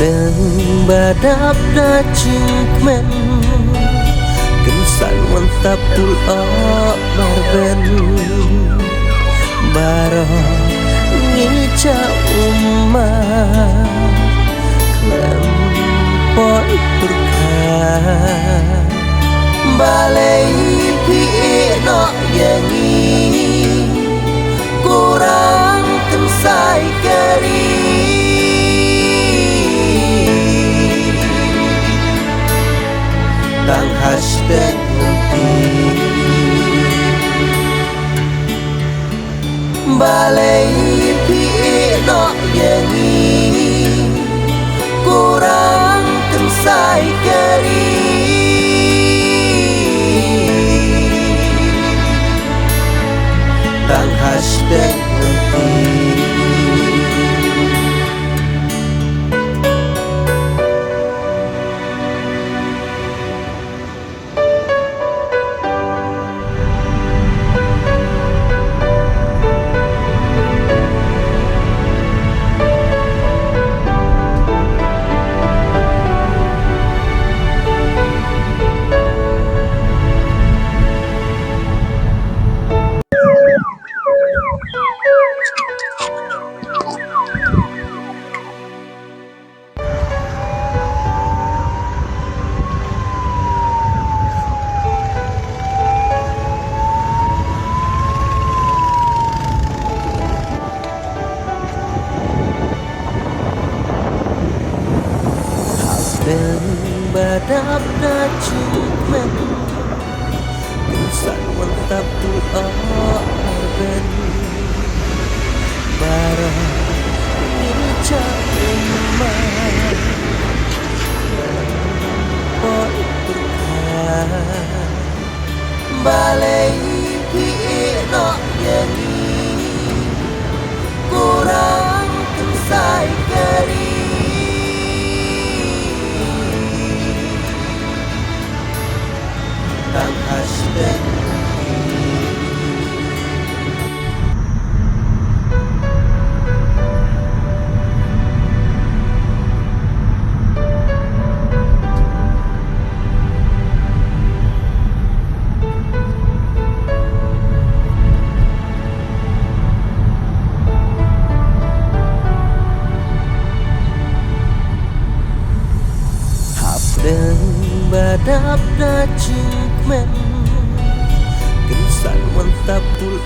Deng badap da cingkmen Kensan mantap pul'o barben Baro ngica umah Klem poi purka Balai pi'no yangi Kurang kensai keri Tang hashtag nanti Balai pi'no yangi Kurang kensai keri Tang hashtag nanti Deng badap da cingkmen Kensan mantap pul'o barben Bara ngica umah Poi purka Balai pi'no yangi Kurang kensai keri Tang hashtag Deng badap da cingkmen Kensan mantap pul